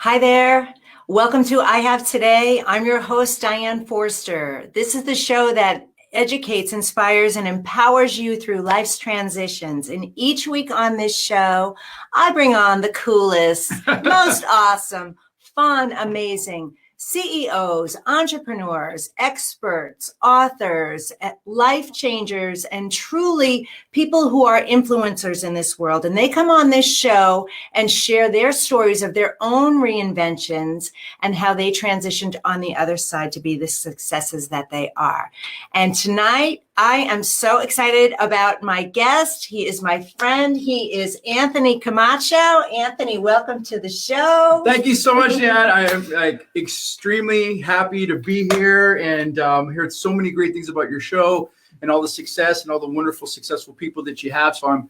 Hi there. Welcome to I Have Today. I'm your host, Diane Forster. This is the show that educates, inspires, and empowers you through life's transitions. And each week on this show, I bring on the coolest, most awesome, fun, amazing CEOs, entrepreneurs, experts, authors, life changers, and truly people who are influencers in this world. And they come on this show and share their stories of their own reinventions and how they transitioned on the other side to be the successes that they are. And tonight, I am so excited about my guest. He is my friend. He is Anthony Camacho. Anthony, welcome to the show. Thank you so much, Dan. I am extremely happy to be here and heard so many great things about your show and all the success and all the wonderful, successful people that you have. So I'm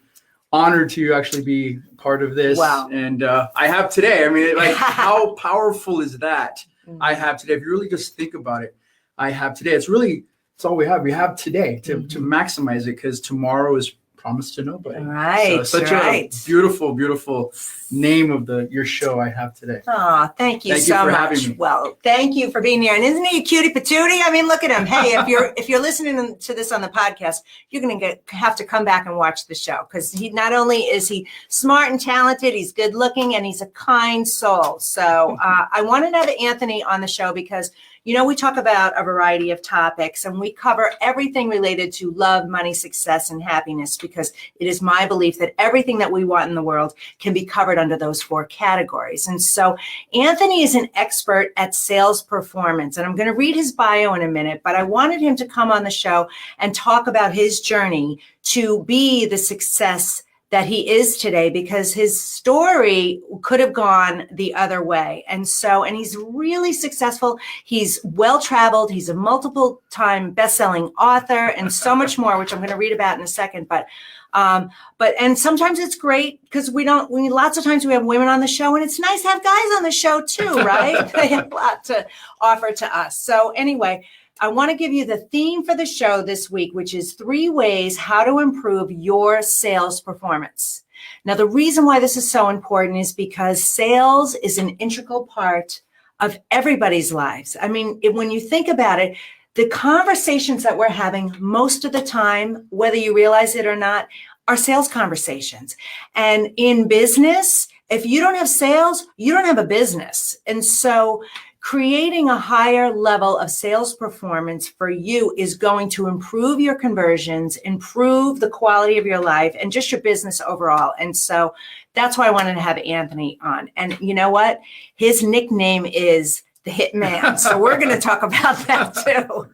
honored to actually be part of this. Wow. And I have today. I mean, how powerful is that? I have today. If you really just think about it, I have today. It's all we have. We have today to maximize it because tomorrow is promised to nobody. Right. So such a beautiful, beautiful name of your show I have today. Oh, thank you so much. Having me. Well, thank you for being here. And isn't he a cutie patootie? I mean, look at him. Hey, if you're listening to this on the podcast, you're going to have to come back and watch the show because he not only is he smart and talented, he's good looking, and he's a kind soul. So I wanted to have Anthony on the show because we talk about a variety of topics and we cover everything related to love, money, success, and happiness because it is my belief that everything that we want in the world can be covered under those four categories. And so Anthony is an expert at sales performance, and I'm going to read his bio in a minute, but I wanted him to come on the show and talk about his journey to be the success that he is today because his story could have gone the other way. And he's really successful. He's well-traveled. He's a multiple-time best-selling author and so much more, which I'm going to read about in a second. But sometimes it's great because lots of times we have women on the show and it's nice to have guys on the show too, right? They have a lot to offer to us. So anyway, I want to give you the theme for the show this week, which is 3 ways how to improve your sales performance. Now, the reason why this is so important is because sales is an integral part of everybody's lives. I mean, when you think about it, the conversations that we're having most of the time, whether you realize it or not, are sales conversations. And in business, if you don't have sales, you don't have a business. And so creating a higher level of sales performance for you is going to improve your conversions, improve the quality of your life, and just your business overall. And so that's why I wanted to have Anthony on. And you know what? His nickname is the Hitman. So we're going to talk about that too.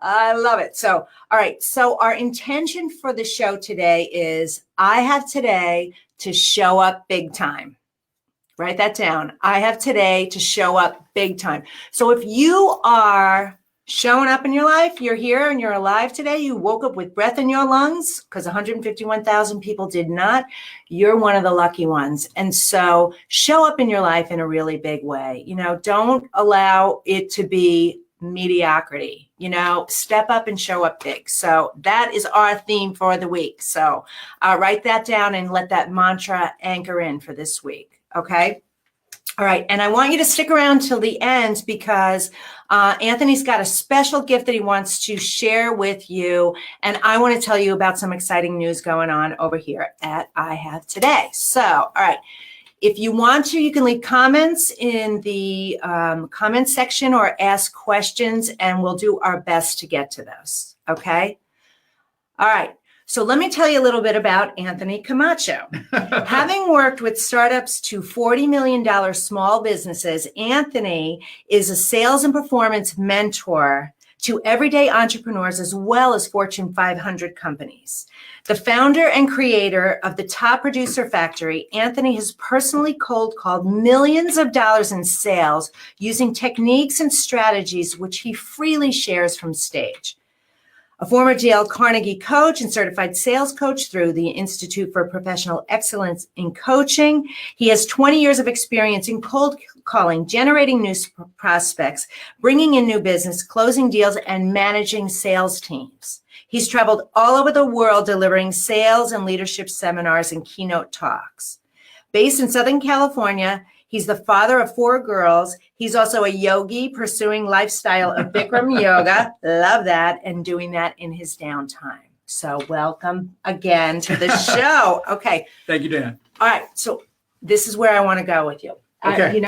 I love it. So, all right. So our intention for the show today is I have today to show up big time. Write that down. I have today to show up big time. So if you are showing up in your life, you're here and you're alive today, you woke up with breath in your lungs because 151,000 people did not, you're one of the lucky ones. And so show up in your life in a really big way. Don't allow it to be mediocrity. Step up and show up big. So that is our theme for the week. So write that down and let that mantra anchor in for this week. Okay. All right. And I want you to stick around till the end because Anthony's got a special gift that he wants to share with you. And I want to tell you about some exciting news going on over here at I Have Today. So, all right. If you want to, you can leave comments in the comment section or ask questions, and we'll do our best to get to those. Okay. All right. So let me tell you a little bit about Anthony Camacho. Having worked with startups to $40 million small businesses, Anthony is a sales and performance mentor to everyday entrepreneurs as well as Fortune 500 companies. The founder and creator of the Top Producer Factory, Anthony has personally cold called millions of dollars in sales using techniques and strategies which he freely shares from stage. A former Dale Carnegie coach and certified sales coach through the Institute for Professional Excellence in Coaching. He has 20 years of experience in cold calling, generating new prospects, bringing in new business, closing deals, and managing sales teams. He's traveled all over the world delivering sales and leadership seminars and keynote talks. Based in Southern California, He's the father of 4 girls. He's also a yogi pursuing lifestyle of Bikram yoga. Love that. And doing that in his downtime. So welcome again to the show. Okay. Thank you, Dan. All right. So this is where I want to go with you. Okay. We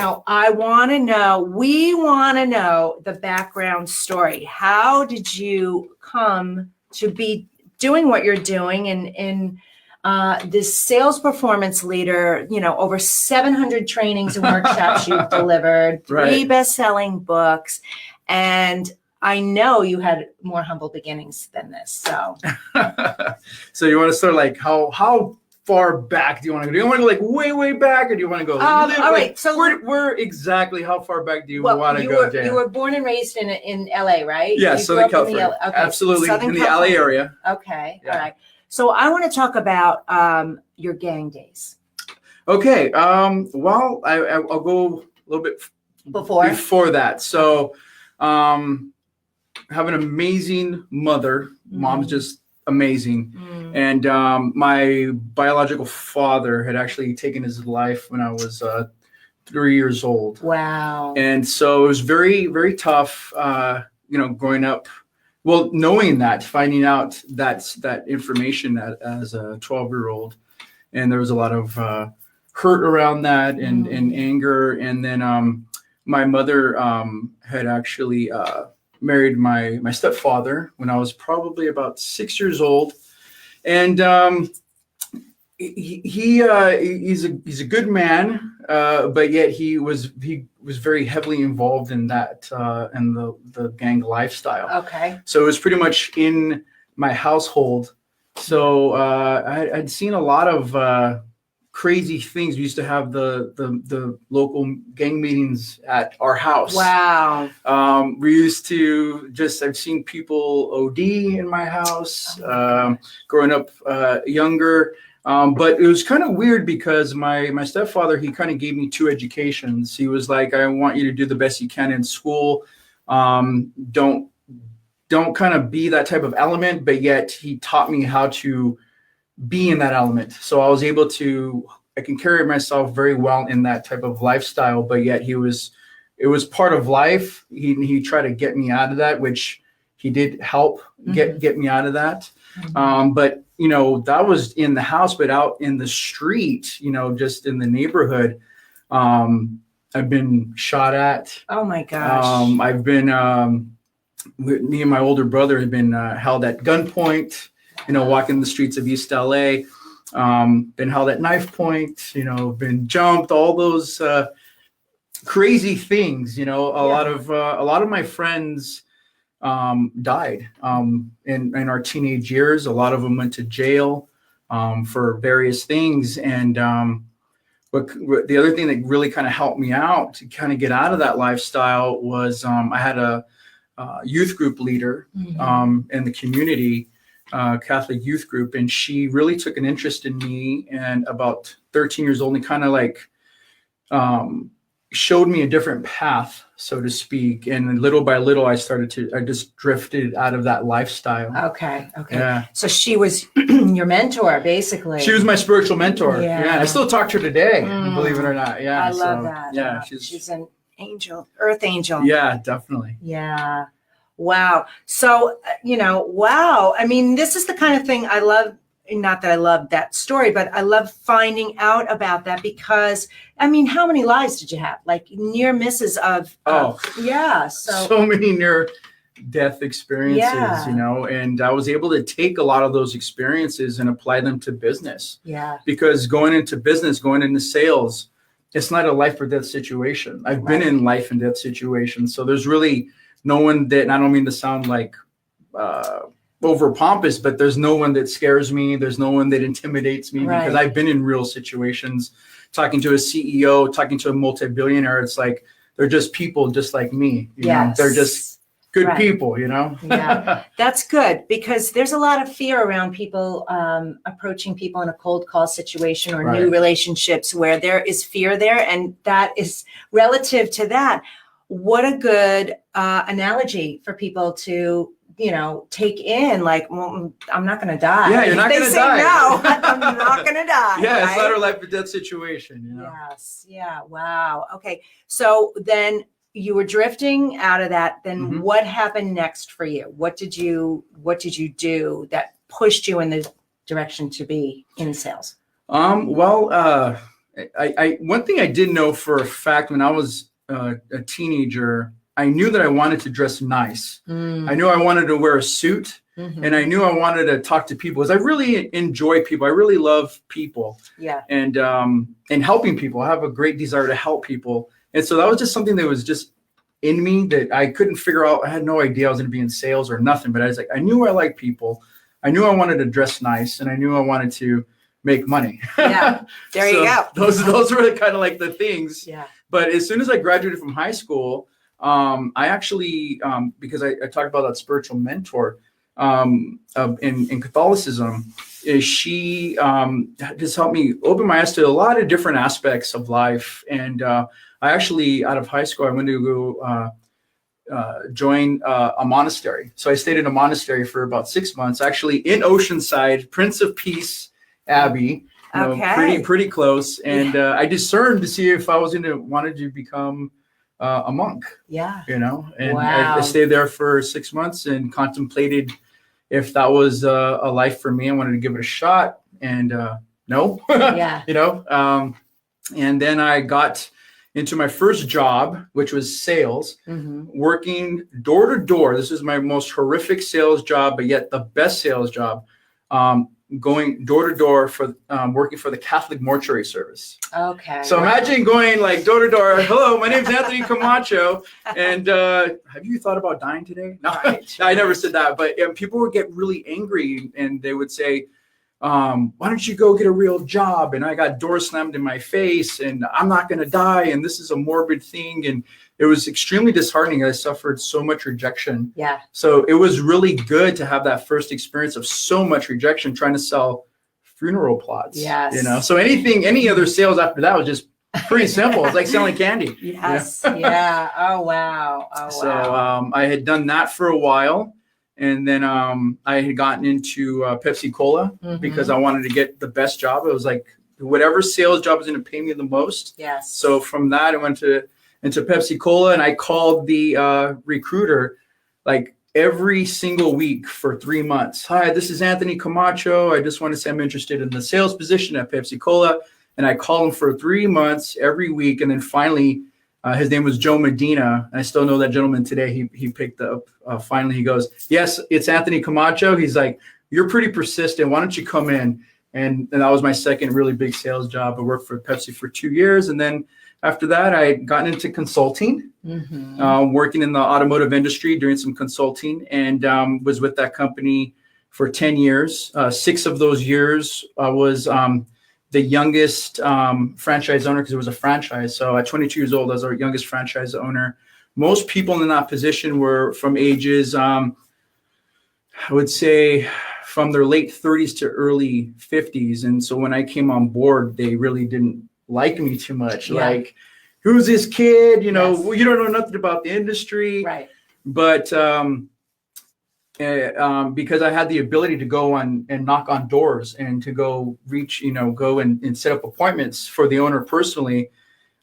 want to know the background story. How did you come to be doing what you're doing in this sales performance leader, over 700 trainings and workshops you've delivered, 3 Right. best-selling books, and I know you had more humble beginnings than this. So, So you want to start like how far back do you want to go? Do you want to go like way back, or do you want to go? all right. So where exactly? How far back do you want to go, Jan? you were born and raised in LA, right? Yeah, You Southern grew up in the California. okay. Absolutely, Southern in the California. LA area. Okay, Yeah. all right. So I want to talk about your gang days. Okay. Well, I'll go a little bit before that. So, have an amazing mother. Mom's just amazing. And my biological father had actually taken his life when I was 3 years old. Wow. And so it was very, very tough, growing up. Well, knowing that, finding out that information as a 12-year-old. And there was a lot of hurt around that and anger. And then my mother had actually married my stepfather when I was probably about 6 years old. And he's a good man, but yet he was very heavily involved in that in the gang lifestyle. Okay. So it was pretty much in my household. So I'd seen a lot of crazy things. We used to have the local gang meetings at our house. Wow. We used to I've seen people OD in my house, growing up younger. But it was kind of weird because my stepfather, he kind of gave me 2 educations. He was like, I want you to do the best you can in school. Don't kind of be that type of element, but yet he taught me how to be in that element. So I was able I can carry myself very well in that type of lifestyle, but yet it was part of life. He tried to get me out of that, which he did help get me out of that. But that was in the house, but out in the street, just in the neighborhood, I've been shot at. Oh my gosh. I've been, me and my older brother had been held at gunpoint, walking the streets of East LA, been held at knife point, been jumped, all those crazy things, a lot of my friends died in our teenage years. A lot of them went to jail for various things. And but the other thing that really kind of helped me out to kind of get out of that lifestyle was I had a youth group leader in the community, Catholic youth group, and she really took an interest in me. And about 13 years old, and kind of like showed me a different path, so to speak. And little by little, I just drifted out of that lifestyle. Okay. Yeah. So she was your mentor, basically. She was my spiritual mentor. Yeah. I still talk to her today, believe it or not. Yeah. I love that. Yeah. She's an angel, earth angel. Yeah, definitely. Yeah. Wow. So, wow. I mean, this is the kind of thing I love. Not that I love that story, but I love finding out about that because, I mean, how many lives did you have? Like near misses of. Yeah. So many near death experiences, Yeah. And I was able to take a lot of those experiences and apply them to business. Yeah. Because going into business, going into sales, it's not a life or death situation. I've been in life and death situations. So there's really no one that, and I don't mean to sound like over pompous, but there's no one that scares me. There's no one that intimidates me because I've been in real situations, talking to a CEO, talking to a multi-billionaire. It's like, they're just people just like me. You know? They're just good people, Yeah, that's good because there's a lot of fear around people approaching people in a cold call situation or new relationships where there is fear there. And that is relative to that. What a good analogy for people to take in like, well, I'm not going to die. Yeah, you're not They gonna say die. no, I'm not going to die. Yeah, it's right? not a life or death situation, Yes. Yeah. Wow. Okay. So then you were drifting out of that. Then Mhm. what happened next for you? What did you do that pushed you in the direction to be in sales? Well, I one thing I did know for a fact when I was a teenager, I knew that I wanted to dress nice. I knew I wanted to wear a suit, and I knew I wanted to talk to people because I really enjoy people. I really love people, Yeah. and helping people. I have a great desire to help people, and so that was just something that was just in me that I couldn't figure out. I had no idea I was going to be in sales or nothing, but I was like, I knew I liked people. I knew I wanted to dress nice, and I knew I wanted to make money. Yeah. There you go. Those were kind of like the things. Yeah. But as soon as I graduated from high school, I actually, because I talked about that spiritual mentor in Catholicism, she just helped me open my eyes to a lot of different aspects of life. And I actually, out of high school, I went to go join a monastery. So I stayed in a monastery for about 6 months, actually in Oceanside, Prince of Peace Abbey. Okay. Pretty close. And I discerned to see if I was wanted to become a monk. Yeah. And Wow. I stayed there for 6 months and contemplated if that was a life for me. I wanted to give it a shot, and no. Yeah. And then I got into my first job, which was sales, working door to door. This is my most horrific sales job, but yet the best sales job. Going door to door for working for the Catholic mortuary service. Okay. So imagine going like door to door. Hello, my name is Anthony Camacho, and have you thought about dying today? No, Right. I never said that. But people would get really angry, and they would say, "Why don't you go get a real job?" And I got door slammed in my face, and I'm not going to die, and this is a morbid thing, and it was extremely disheartening. I suffered so much rejection. Yeah. So it was really good to have that first experience of so much rejection trying to sell funeral plots. Yes. So any other sales after that was just pretty simple. It's like selling candy. Yes. Yeah. Oh, wow. Oh, wow. So I had done that for a while. And then I had gotten into Pepsi Cola because I wanted to get the best job. It was like whatever sales job was going to pay me the most. Yes. So from that, I went into Pepsi Cola, and I called the recruiter like every single week for 3 months. Hi, this is Anthony Camacho. I just want to say I'm interested in the sales position at Pepsi Cola. And I called him for 3 months every week. And then finally, his name was Joe Medina. I still know that gentleman today. He picked up. Finally, he goes, "Yes, it's Anthony Camacho." He's like, "You're pretty persistent. Why don't you come in?" And that was my second really big sales job. I worked for Pepsi for 2 years. And then after that, I had gotten into consulting, working in the automotive industry, doing some consulting, and was with that company for 10 years. 6 of those years, I was the youngest franchise owner because it was a franchise. So at 22 years old, I was our youngest franchise owner. Most people in that position were from ages, I would say, from their late 30s to early 50s. And so when I came on board, they really didn't like me too much. Yeah. Like, who's this kid? Yes. Well, you don't know nothing about the industry. Right. But because I had the ability to go on and knock on doors and to go reach, go and set up appointments for the owner personally,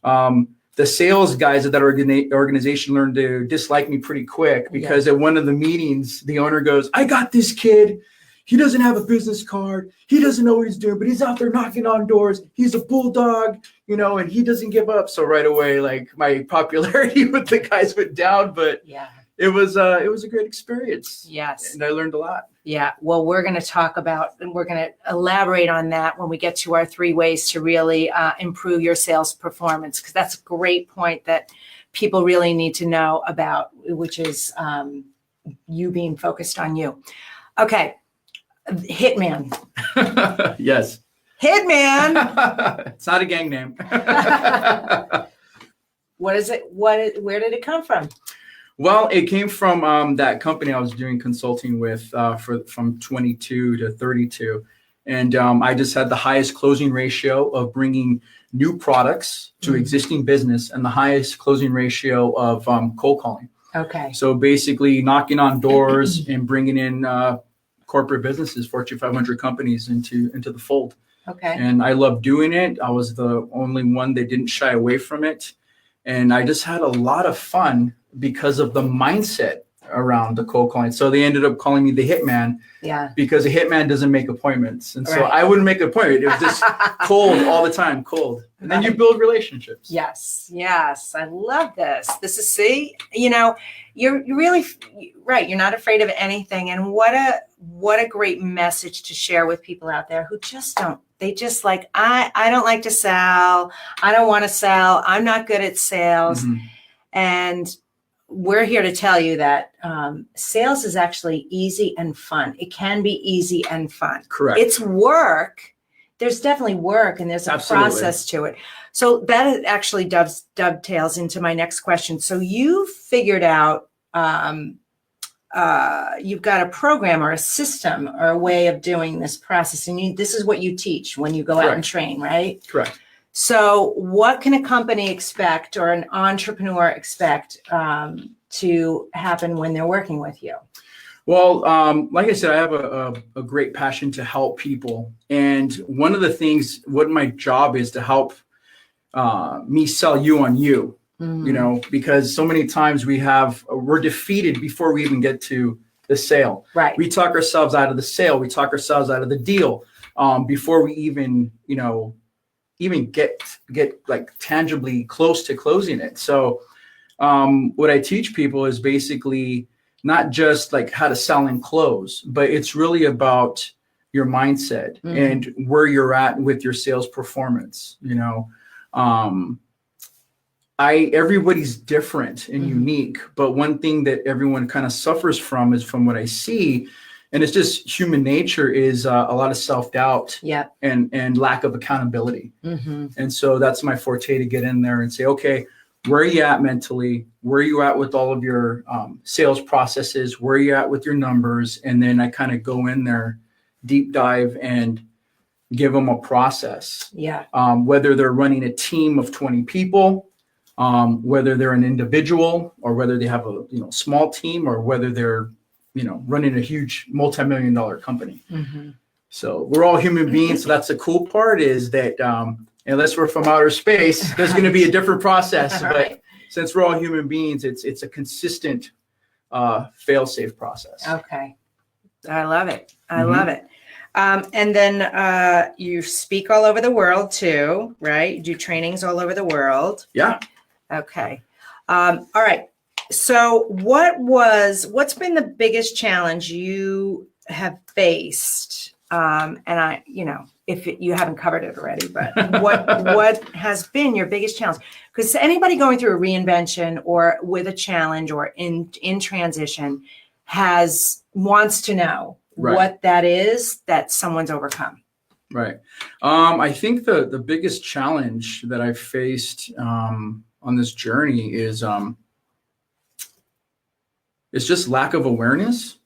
the sales guys at that organization learned to dislike me pretty quick because at one of the meetings, the owner goes, "I got this kid. He doesn't have a business card. He doesn't know what he's doing, but he's out there knocking on doors. He's a bulldog, and he doesn't give up." So right away, like my popularity with the guys went down, but it was a great experience. Yes. And I learned a lot. Yeah. Well, we're going to talk about, and we're going to elaborate on that when we get to our 3 ways to really improve your sales performance, because that's a great point that people really need to know about, which is you being focused on you. Okay. Hitman. Yes. Hitman. It's not a gang name. What is it? Where did it come from? Well, it came from that company I was doing consulting with from 22 to 32. And I just had the highest closing ratio of bringing new products to existing business and the highest closing ratio of cold calling. Okay. So basically knocking on doors and bringing in corporate businesses, Fortune 500 companies into the fold. Okay. And I love doing it. I was the only one that didn't shy away from it. And I just had a lot of fun because of the mindset around the cold calling. So they ended up calling me the hitman. Yeah. Because a hitman doesn't make appointments. And so Right. I wouldn't make an appointment. It was just cold all the time, cold. And then you build relationships. Yes. Yes. I love this. This is, see, you know, you're really right. You're not afraid of anything. And what a great message to share with people out there who just don't, they just like, I don't like to sell. I don't want to sell. I'm not good at sales. Mhm. And we're here to tell you that sales is actually easy and fun. It can be easy and fun. Correct. It's work. There's definitely work and there's a Absolutely. process to it. So that actually dovetails into my next question. So you figured out you've got a program or a system or a way of doing this process. And this is what you teach when you go out and Correct. train, right? Correct. So what can a company expect or an entrepreneur expect to happen when they're working with you? Well, like I said, I have a great passion to help people. And one of the things, what my job is to help me sell you on you, you know, because so many times we're defeated before we even get to the sale. Right. We talk ourselves out of the sale. We talk ourselves out of the deal before we even, you know, even get like tangibly close to closing it. So what I teach people is basically not just like how to sell and close, but it's really about your mindset and where you're at with your sales performance. You know, everybody's different and unique, but one thing that everyone kind of suffers from is from what I see, and it's just human nature, is a lot of self-doubt and lack of accountability. And so that's my forte, to get in there and say, okay, where are you at mentally? Where are you at with all of your sales processes? Where are you at with your numbers? And then I kind of go in there, deep dive, and give them a process. Yeah. Whether they're running a team of 20 people, whether they're an individual, or whether they have a small team, or whether they're running a huge multi-million-dollar company. So we're all human beings. So that's the cool part, is that unless we're from outer space, there's going to be a different process. But since we're all human beings, it's a consistent fail-safe process. Okay. I love it. I love it. And then you speak all over the world too, right? You do trainings all over the world. Yeah. Okay. All right. So what's been the biggest challenge you have faced? And if you haven't covered it already, but what has been your biggest challenge? Because anybody going through a reinvention or with a challenge or in transition wants to know what that is that someone's overcome. Right. I think the biggest challenge that I've faced on this journey is it's just lack of awareness.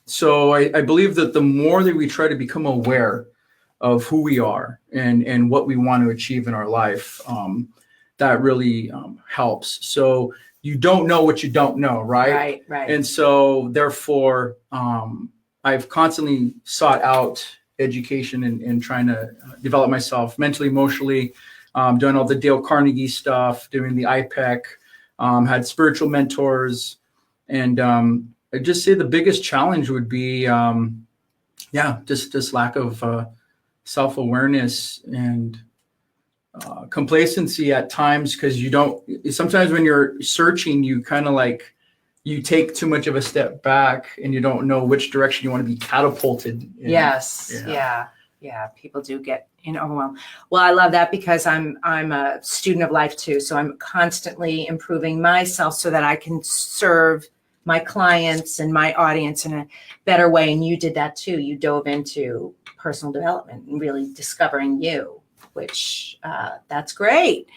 So I believe that the more that we try to become aware of who we are and what we want to achieve in our life, that really helps. So you don't know what you don't know, right? Right. And so therefore, I've constantly sought out education and trying to develop myself mentally, emotionally, doing all the Dale Carnegie stuff, doing the IPEC, had spiritual mentors. And I just say the biggest challenge would be, just lack of self-awareness and complacency at times, because sometimes when you're searching, you kind of like, you take too much of a step back and you don't know which direction you want to be catapulted in. Yes. Yeah. People do get overwhelmed. Well, I love that, because I'm a student of life too. So I'm constantly improving myself so that I can serve my clients and my audience in a better way. And you did that too. You dove into personal development and really discovering you, which that's great.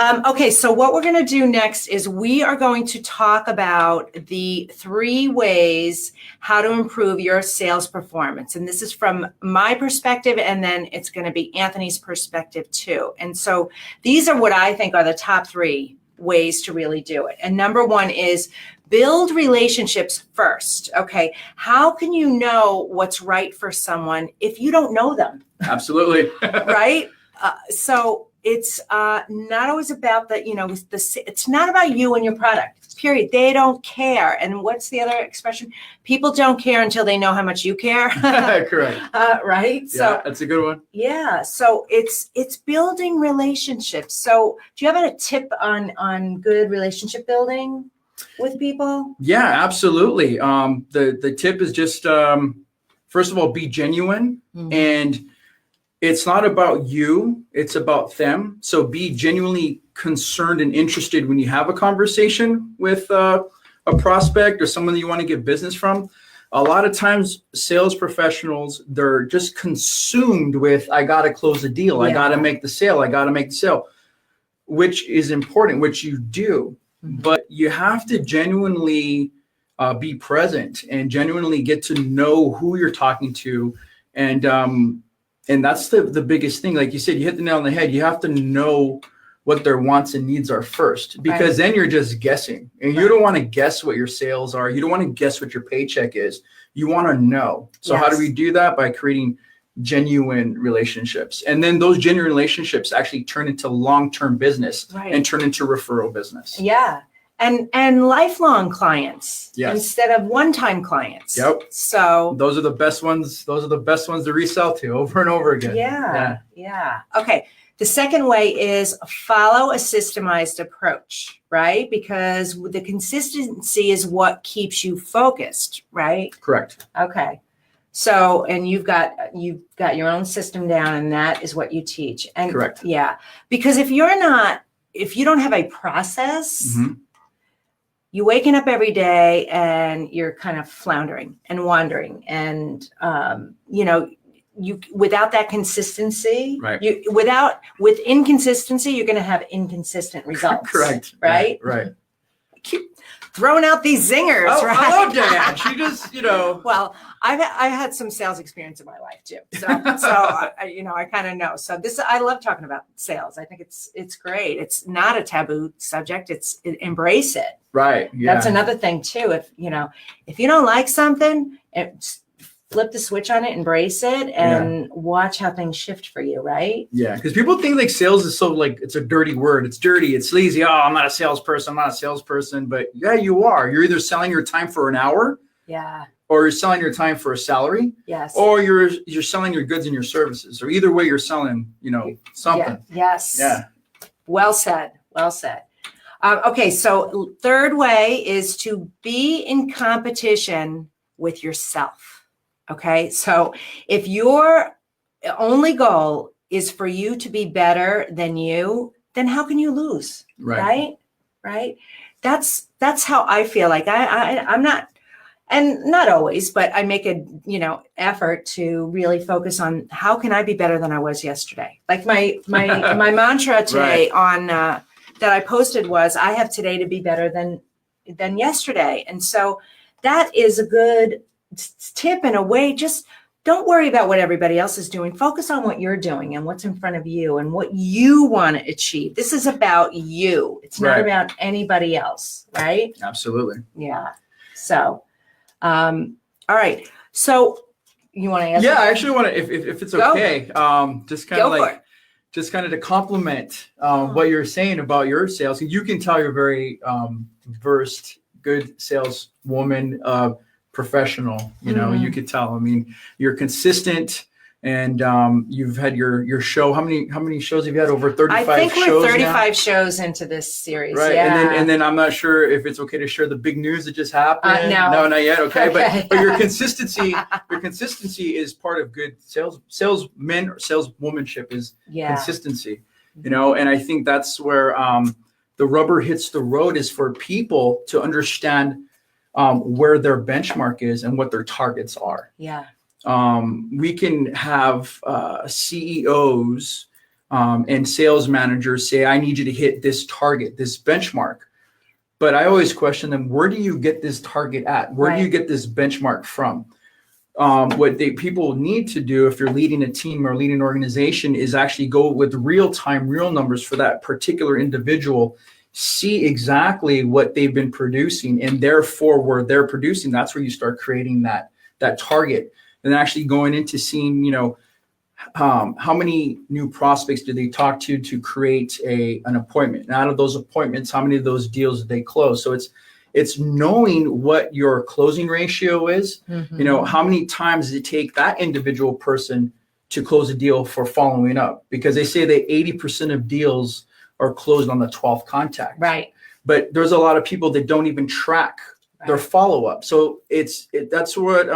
Okay, so what we're going to do next is we are going to talk about the 3 ways how to improve your sales performance. And this is from my perspective, and then it's going to be Anthony's perspective too. And so these are what I think are the top 3 ways to really do it. And number one is build relationships first. Okay. How can you know what's right for someone if you don't know them? Absolutely. Right? So it's not always about the, it's not about you and your product, period. They don't care. And what's the other expression? People don't care until they know how much you care. Correct. Right? Yeah, So that's a good one. yeah. So it's building relationships. So do you have a tip on good relationship building with people? Yeah, absolutely. The tip is just, first of all, be genuine. And it's not about you, it's about them. So be genuinely concerned and interested when you have a conversation with a prospect or someone that you want to get business from. A lot of times sales professionals, they're just consumed with, I got to close a deal. I got to make the sale. I got to make the sale, which is important, which you do. But you have to genuinely be present and genuinely get to know who you're talking to. And that's the biggest thing. Like you said, you hit the nail on the head. You have to know what their wants and needs are first, because then you're just guessing. And you don't want to guess what your sales are. You don't want to guess what your paycheck is. You want to know. So how do we do that? By creating genuine relationships. And then those genuine relationships actually turn into long-term business and turn into referral business. Yeah. And lifelong clients instead of one-time clients. Yep. So those are the best ones. Those are the best ones to resell to over and over again. Yeah. Okay. The second way is follow a systemized approach, right? Because the consistency is what keeps you focused, right? Correct. Okay. So, and you've got your own system down, and that is what you teach. And correct. Yeah. Because if you don't have a process, you're waking up every day and you're kind of floundering and wandering, and you without that consistency, with inconsistency, you're going to have inconsistent results. Correct. Right. Yeah, right. Keep throwing out these zingers. Oh, right? I love Diane. She just, Well, I've had some sales experience in my life too, so I kind of know. So I love talking about sales. I think it's great. It's not a taboo subject. Embrace it. Right. Yeah. That's another thing too. If you don't like something, flip the switch on it, embrace it, and watch how things shift for you. Right. Yeah. Because people think like sales is so like, it's a dirty word. It's dirty. It's sleazy. Oh, I'm not a salesperson. But yeah, you are. You're either selling your time for an hour. Yeah. Or you're selling your time for a salary. Yes. Or you're selling your goods and your services. Or either way, you're selling, something. Yeah. Yes. Yeah. Well said. Well said. Okay. So third way is to be in competition with yourself. Okay. So if your only goal is for you to be better than you, then how can you lose? Right. That's how I feel. Like I'm not, and not always, but I make a, effort to really focus on how can I be better than I was yesterday? Like my mantra today on, that I posted was, I have today to be better than yesterday. And so that is a good tip in a way. Just don't worry about what everybody else is doing. Focus on what you're doing and what's in front of you and what you want to achieve. This is about you. It's not about anybody else, right? Absolutely. Yeah. So, all right. So you want to answer? Yeah, I actually want to, if it's okay, just kind of to compliment what you're saying about your sales. You can tell you're very versed, good saleswoman, professional. You could tell. I mean, you're consistent, and you've had your show. How many shows have you had? Over 35 shows. I think we're 35 shows into this series. Right. Yeah. And then I'm not sure if it's okay to share the big news that just happened. No, not yet. Okay. Okay. But your consistency is part of good salesmen or saleswomanship is consistency, and I think that's where the rubber hits the road, is for people to understand where their benchmark is and what their targets are. Yeah. We can have CEOs and sales managers say, I need you to hit this target, this benchmark. But I always question them, where do you get this target at? Where do you get this benchmark from? What people need to do, if you're leading a team or leading an organization, is actually go with real numbers for that particular individual see exactly what they've been producing, and therefore where they're producing, that's where you start creating that target, and actually going into seeing, how many new prospects do they talk to create an appointment, and out of those appointments, how many of those deals did they close? So it's knowing what your closing ratio is. How many times does it take that individual person to close a deal for following up? Because they say that 80% of deals are closed on the 12th contact. Right. But there's a lot of people that don't even track their follow-up. So that's what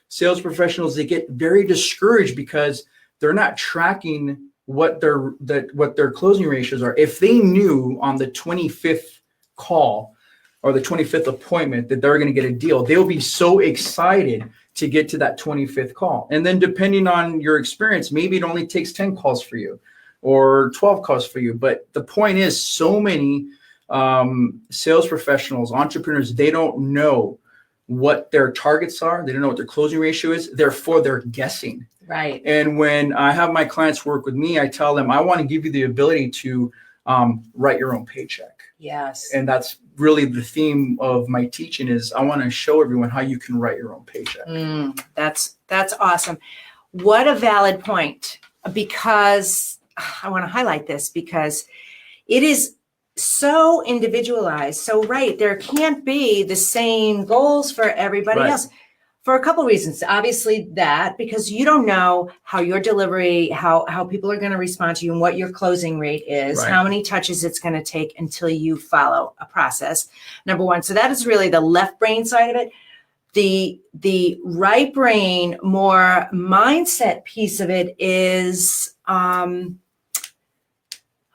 sales professionals, they get very discouraged because they're not tracking what their closing ratios are. If they knew on the 25th call or the 25th appointment that they're going to get a deal, they'll be so excited to get to that 25th call. And then depending on your experience, maybe it only takes 10 calls for you or 12 calls for you. But the point is, so many sales professionals, entrepreneurs, they don't know what their targets are. They don't know what their closing ratio is. Therefore, they're guessing. Right. And when I have my clients work with me, I tell them, I want to give you the ability to write your own paycheck. Yes. And that's really the theme of my teaching, is I want to show everyone how you can write your own paycheck. That's awesome. What a valid point, because I want to highlight this because it is so individualized. So, right, there can't be the same goals for everybody else for a couple of reasons. Obviously that, because you don't know how your delivery, how people are going to respond to you and what your closing rate is, how many touches it's going to take until you follow a process. Number one. So that is really the left brain side of it. The right brain, more mindset piece of it is,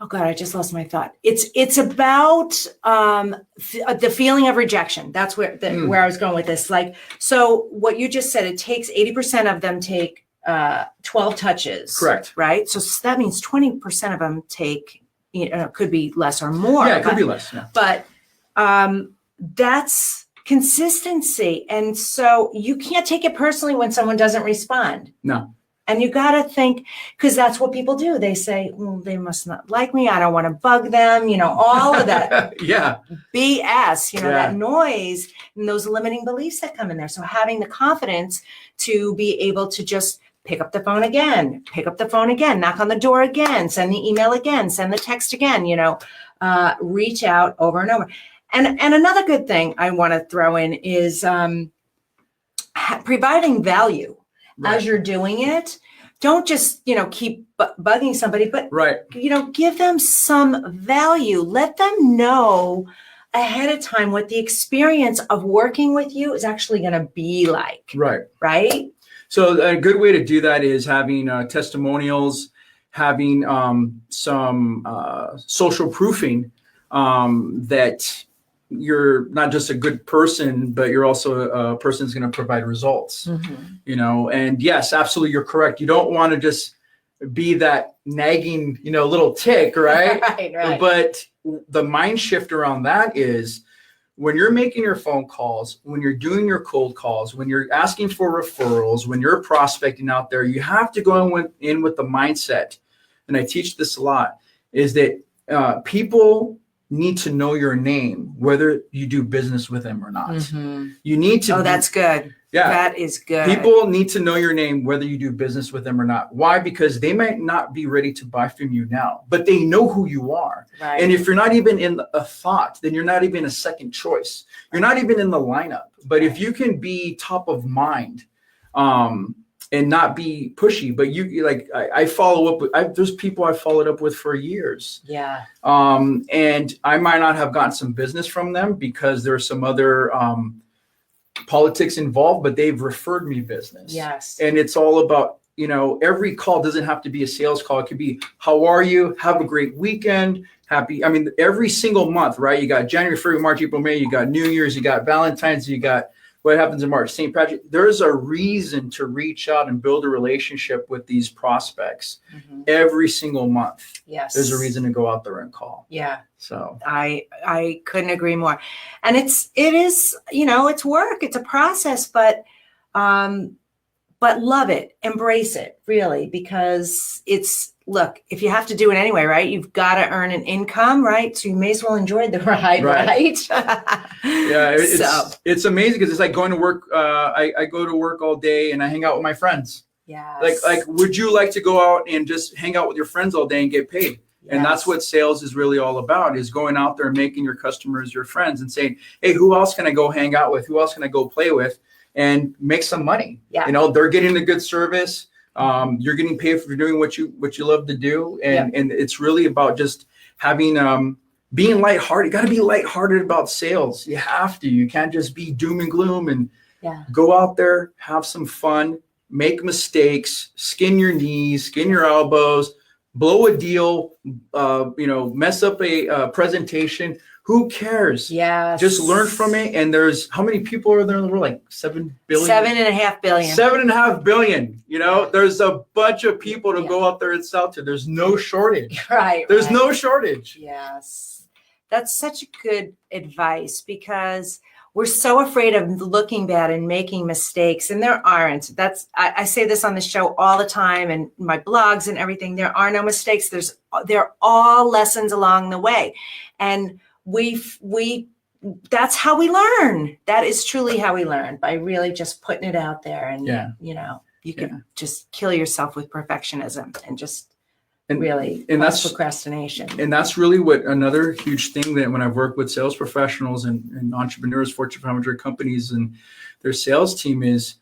oh God, I just lost my thought. It's about the feeling of rejection. That's where I was going with this. Like, so what you just said, it takes 80% of them take 12 touches. Correct. Right. So that means 20% of them take, could be less or more. Yeah, it could be less. Yeah. But that's consistency. And so you can't take it personally when someone doesn't respond. No. And you got to think, because that's what people do. They say, well, they must not like me. I don't want to bug them. All of that yeah. BS, that noise and those limiting beliefs that come in there. So having the confidence to be able to just pick up the phone again, knock on the door again, send the email again, send the text again, reach out over and over. And another good thing I want to throw in is providing value. As you're doing it. Don't just, keep bugging somebody, but, give them some value. Let them know ahead of time what the experience of working with you is actually going to be like. Right. So a good way to do that is having testimonials, having some social proofing that you're not just a good person, but you're also a person who's going to provide results, and yes, absolutely. You're correct. You don't want to just be that nagging, little tick, right? Right. But the mind shift around that is when you're making your phone calls, when you're doing your cold calls, when you're asking for referrals, when you're prospecting out there, you have to go in with the mindset. And I teach this a lot, is that people need to know your name, whether you do business with them or not. You need to. Oh, that's good. Yeah. That is good. People need to know your name, whether you do business with them or not. Why? Because they might not be ready to buy from you now, but they know who you are. Right. And if you're not even in a thought, then you're not even a second choice. You're not even in the lineup. But if you can be top of mind, and not be pushy, but I follow up with, there's people I followed up with for years. Yeah. And I might not have gotten some business from them because there's some other politics involved, but they've referred me business. Yes. And it's all about, every call doesn't have to be a sales call. It could be, how are you? Have a great weekend. Every single month, right? You got January, February, March, April, May, you got New Year's, you got Valentine's, you got what happens in March, St. Patrick. There's a reason to reach out and build a relationship with these prospects every single month. Yes. There's a reason to go out there and call. Yeah. So I couldn't agree more. And it is, it's work, it's a process, but love it, embrace it really, because it's look, if you have to do it anyway, right? You've got to earn an income, right? So you may as well enjoy the ride, right? Yeah, it's amazing because it's like going to work. I go to work all day and I hang out with my friends. Yes. Like, would you like to go out and just hang out with your friends all day and get paid? Yes. And that's what sales is really all about, is going out there and making your customers your friends and saying, hey, who else can I go hang out with? Who else can I go play with and make some money? Yeah. You know, they're getting a good service. You're getting paid for doing what you love to do. And, and it's really about just having, being lighthearted. You got to be lighthearted about sales. You have to. You can't just be doom and gloom, and go out there, have some fun, make mistakes, skin your knees, skin your elbows, blow a deal, mess up a presentation. Who cares? Yes. Just learn from it. And there's, how many people are there in the world? Like 7 billion? 7.5 billion. 7.5 billion. You know, there's a bunch of people to go out there and sell to. There's no shortage. Right. There's no shortage. Yes. That's such good advice, because we're so afraid of looking bad and making mistakes, and there aren't. I say this on the show all the time, and my blogs and everything. There are no mistakes. They're all lessons along the way, and that's how we learn. That is truly how we learn, by really just putting it out there. And you can just kill yourself with perfectionism and just really that's procrastination. And that's really what another huge thing that when I've worked with sales professionals and entrepreneurs, Fortune 500 companies and their sales team is,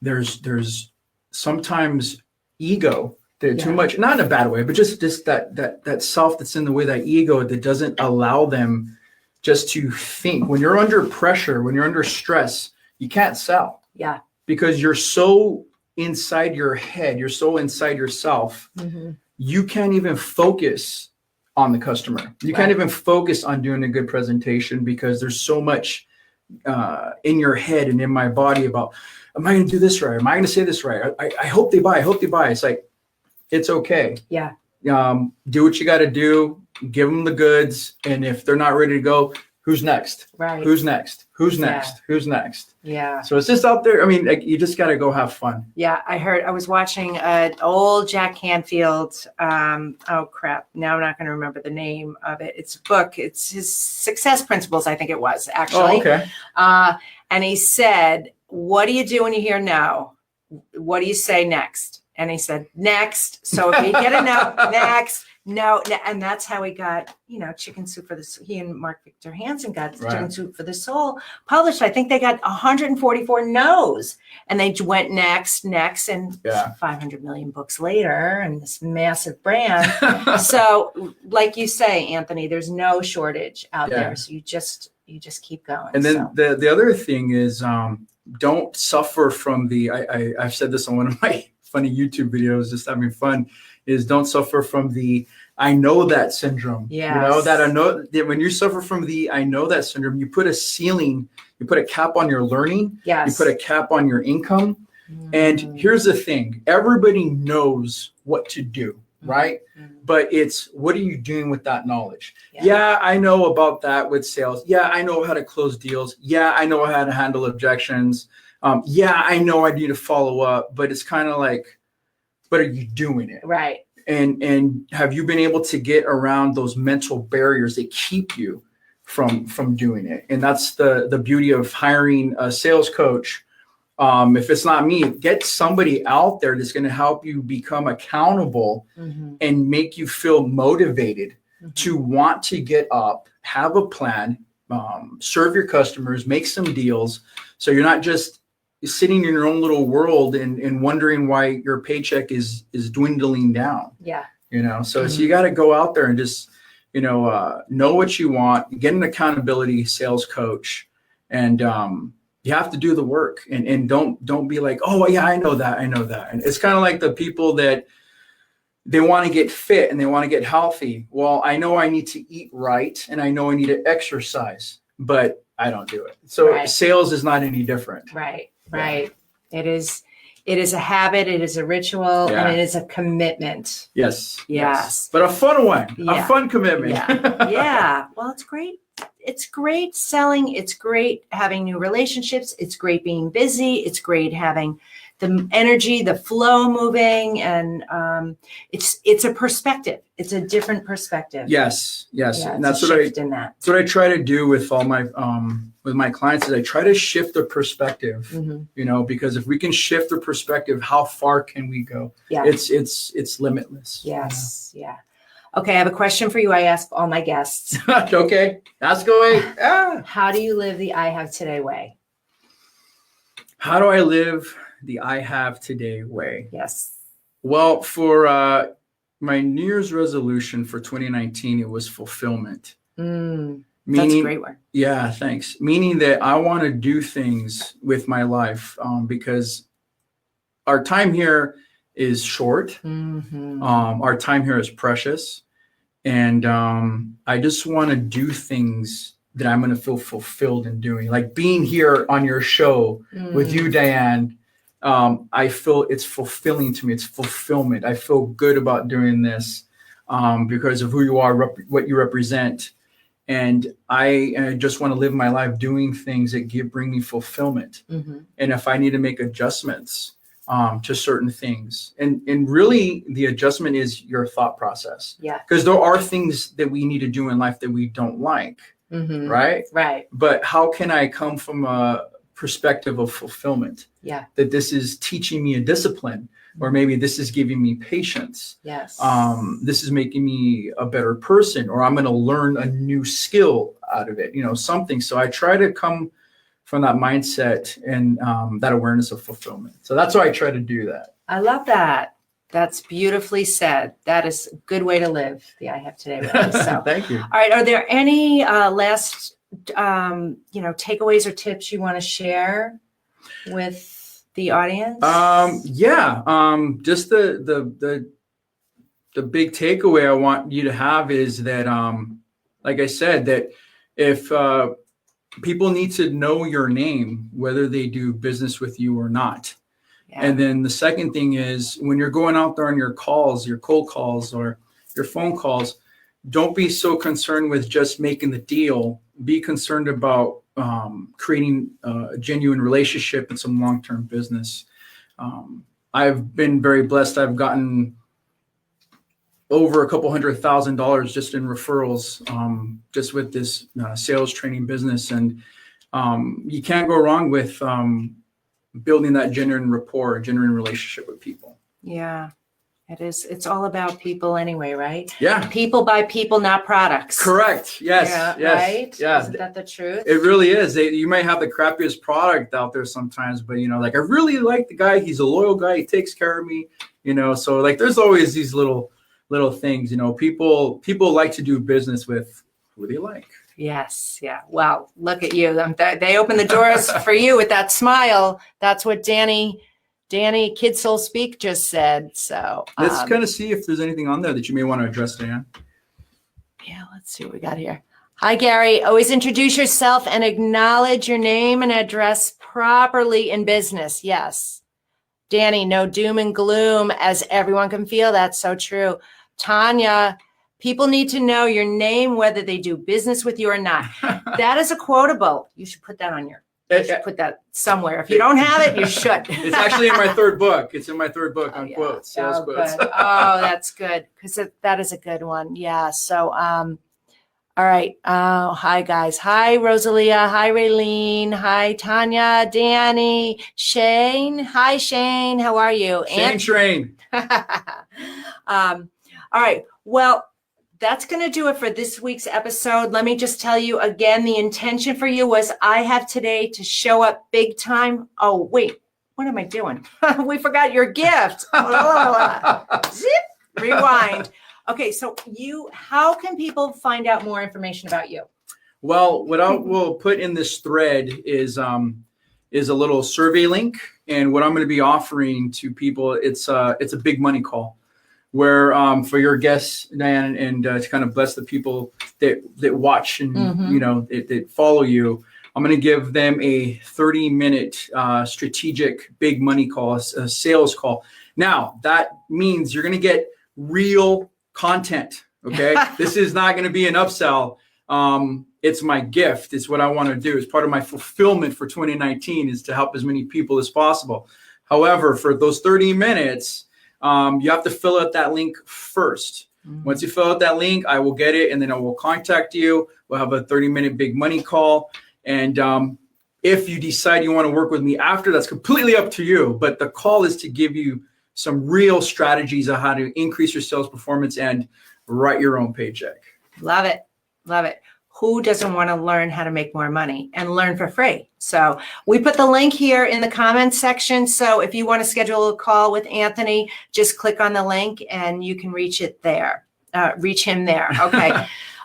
there's sometimes ego. Too much, not in a bad way, but just that self that's in the way, that ego that doesn't allow them just to think. When you're under pressure, when you're under stress, you can't sell. Yeah. Because you're so inside your head, you're so inside yourself, you can't even focus on the customer. You can't even focus on doing a good presentation, because there's so much in your head and in my body about, am I going to do this right? Am I going to say this right? I hope they buy. I hope they buy. It's like, it's okay. Yeah. Do what you got to do. Give them the goods. And if they're not ready to go, who's next? Right. Who's next? Who's next? Who's next? Yeah. So it's just out there. I mean, like, you just got to go have fun. Yeah. I was watching old Jack Canfield. Oh crap. Now I'm not going to remember the name of it. It's a book. It's his Success Principles, I think it was, actually. Oh, okay. And he said, what do you do when you hear no? What do you say next? And he said, next. So if you get a no, next, no. And that's how he got, Chicken Soup for the Soul. He and Mark Victor Hansen got Chicken Soup for the Soul published. I think they got 144 no's, and they went next, and 500 million books later, and this massive brand. So like you say, Anthony, there's no shortage out there. So you just keep going. And then the other thing is, don't suffer from I've said this on one of my funny YouTube videos, just having fun, is don't suffer from the I know that syndrome. Yes. You know, that I know that when you suffer from the I know that syndrome, you put a ceiling, you put a cap on your learning, you put a cap on your income. And here's the thing, everybody knows what to do, right? But it's, what are you doing with that knowledge? Yeah, I know about that with sales. Yeah, I know how to close deals. Yeah, I know how to handle objections. Yeah, I know I need to follow up, but it's kind of like, but are you doing it? Right. And have you been able to get around those mental barriers that keep you from doing it? And that's the beauty of hiring a sales coach. If it's not me, get somebody out there that's going to help you become accountable and make you feel motivated to want to get up, have a plan, serve your customers, make some deals. So you're not just sitting in your own little world and wondering why your paycheck is dwindling down. Yeah. So you got to go out there and just, know what you want, get an accountability sales coach, and you have to do the work, and don't be like, oh yeah, I know that. And it's kind of like the people that they want to get fit and they want to get healthy. Well, I know I need to eat right, and I know I need to exercise, but I don't do it. So sales is not any different. Right. It is a habit. It is a ritual, and it is a commitment. Yes. But a fun one, a fun commitment. Yeah. Well, it's great. It's great selling. It's great having new relationships. It's great being busy. It's great having the energy, the flow moving, and it's a perspective. It's a different perspective. Yes. Yeah, And it's that's a what shift in that. that's what I try to do with all my with my clients is I try to shift the perspective, because if we can shift the perspective, how far can we go? Yeah. It's limitless. Yes. Yeah. Okay. I have a question for you. I ask all my guests. Okay. Ask away. How do you live the I Have Today way? How do I live the I Have Today way? Yes. Well, for my New Year's resolution for 2019, it was fulfillment. That's a great word. Yeah, thanks. Meaning that I want to do things with my life because our time here is short. Our time here is precious. And I just want to do things that I'm going to feel fulfilled in doing. Like being here on your show with you, Diane. I feel it's fulfilling to me. It's fulfillment. I feel good about doing this because of who you are, what you represent. And I just want to live my life doing things that bring me fulfillment. And if I need to make adjustments to certain things, and really the adjustment is your thought process. Yeah. Because there are things that we need to do in life that we don't like, right? Right. But how can I come from a perspective of fulfillment? Yeah. That this is teaching me a discipline, or maybe this is giving me patience. Yes. This is making me a better person, or I'm going to learn a new skill out of it, something. So I try to come from that mindset and that awareness of fulfillment. So that's why I try to do that. I love that. That's beautifully said. That is a good way to live the I Have Today way. So, Thank you. all right. Are there any last, takeaways or tips you want to share with the audience? Just the big takeaway I want you to have is that, like I said, that if people need to know your name, whether they do business with you or not. Yeah. And then the second thing is when you're going out there on your calls, your cold calls or your phone calls, don't be so concerned with just making the deal. Be concerned about creating a genuine relationship and some long-term business. I've been very blessed. I've gotten over $200,000 just in referrals, just with this sales training business. And you can't go wrong with building that genuine rapport, a genuine relationship with people. Yeah, it is. It's all about people anyway, right? Yeah. People buy people, not products. Correct. Yes. Yeah, yes. right? Yeah. Isn't that the truth? It really is. You might have the crappiest product out there sometimes, but like I really like the guy. He's a loyal guy. He takes care of me. So like there's always these little things. People like to do business with who they like. Yes. Yeah. Well, look at you. They open the doors for you with that smile. That's what Danny Kid Soul Speak just said. So let's kind of see if there's anything on there that you may want to address, Dan. Yeah. Let's see what we got here. Hi, Gary. Always introduce yourself and acknowledge your name and address properly in business. Yes. Danny, no doom and gloom, as everyone can feel. That's so true. Tanya, people need to know your name, whether they do business with you or not. That is a quotable. You should put that on you should put that somewhere. If you don't have it, you should. It's actually in my third book. It's in my third book on quotes, sales quotes. Oh, that's good. Because that is a good one. Yeah. So, all right. Hi, guys. Hi, Rosalia. Hi, Raylene. Hi, Tanya, Danny, Shane. Hi, Shane. How are you? Shane Train. All right. Well, that's going to do it for this week's episode. Let me just tell you again, the intention for you was I have today to show up big time. Oh, wait, what am I doing? We forgot your gift. Zip, rewind. Okay. So how can people find out more information about you? Well, what I will put in this thread is a little survey link. And what I'm going to be offering to people, it's a big money call. Where for your guests, Diane, and to kind of bless the people that watch and that follow you, I'm going to give them a 30-minute strategic big money call, a sales call. Now that means you're going to get real content. Okay, this is not going to be an upsell. It's my gift. It's what I want to do. It's part of my fulfillment for 2019 is to help as many people as possible. However, for those 30 minutes, you have to fill out that link first. Once you fill out that link, I will get it, and then I will contact you. We'll have a 30-minute big money call. And if you decide you want to work with me after, that's completely up to you. But the call is to give you some real strategies on how to increase your sales performance and write your own paycheck. Love it. Love it. Who doesn't want to learn how to make more money and learn for free? So we put the link here in the comments section. So if you want to schedule a call with Anthony, just click on the link and you can reach it there. Reach him there. Okay.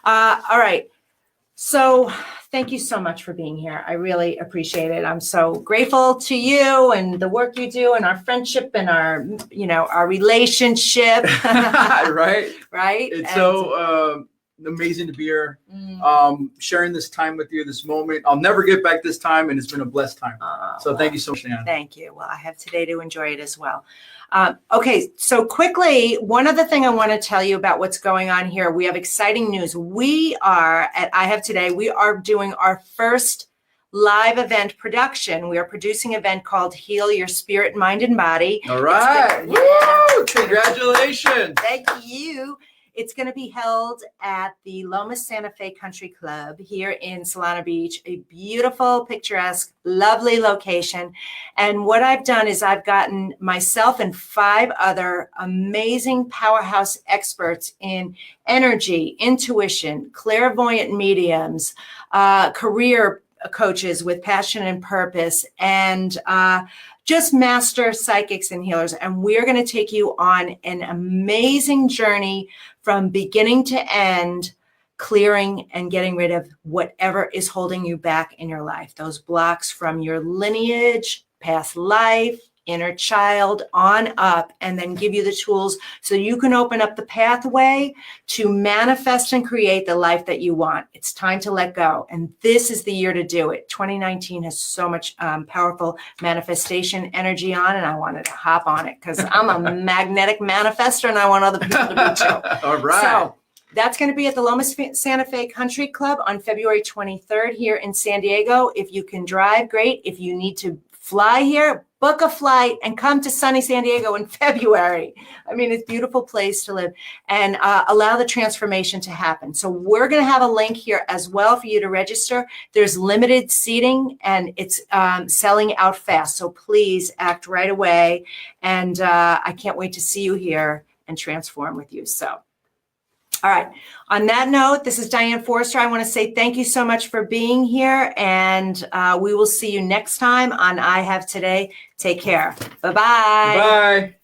All right. So thank you so much for being here. I really appreciate it. I'm so grateful to you and the work you do and our friendship and our, our relationship. Right? Right. It's so amazing to be here, sharing this time with you, this moment. I'll never get back this time, and it's been a blessed time. So thank you so much, Leanne. Thank you. Well, I have today to enjoy it as well. Okay, so quickly, one other thing I want to tell you about what's going on here. We have exciting news. We are at I Have Today. We are doing our first live event production. We are producing an event called Heal Your Spirit, Mind, and Body. All right. Woo! Congratulations. Thank you. It's going to be held at the Lomas Santa Fe Country Club here in Solana Beach, a beautiful, picturesque, lovely location. And what I've done is I've gotten myself and 5 other amazing powerhouse experts in energy, intuition, clairvoyant mediums, career coaches with passion and purpose, and just master psychics and healers. And we're going to take you on an amazing journey from beginning to end, clearing and getting rid of whatever is holding you back in your life. Those blocks from your lineage, past life, inner child, on up, and then give you the tools so you can open up the pathway to manifest and create the life that you want. It's time to let go. And this is the year to do it. 2019 has so much powerful manifestation energy on, and I wanted to hop on it because I'm a magnetic manifester and I want other people to be too. All right. So that's going to be at the Lomas Santa Fe Country Club on February 23rd here in San Diego. If you can drive, great. If you need to fly here, book a flight and come to sunny San Diego in February. I mean, it's a beautiful place to live, and allow the transformation to happen. So we're going to have a link here as well for you to register. There's limited seating and it's selling out fast. So please act right away. And I can't wait to see you here and transform with you. So, all right. On that note, this is Diane Forrester. I want to say thank you so much for being here, and we will see you next time on I Have Today. Take care. Bye-bye. Bye.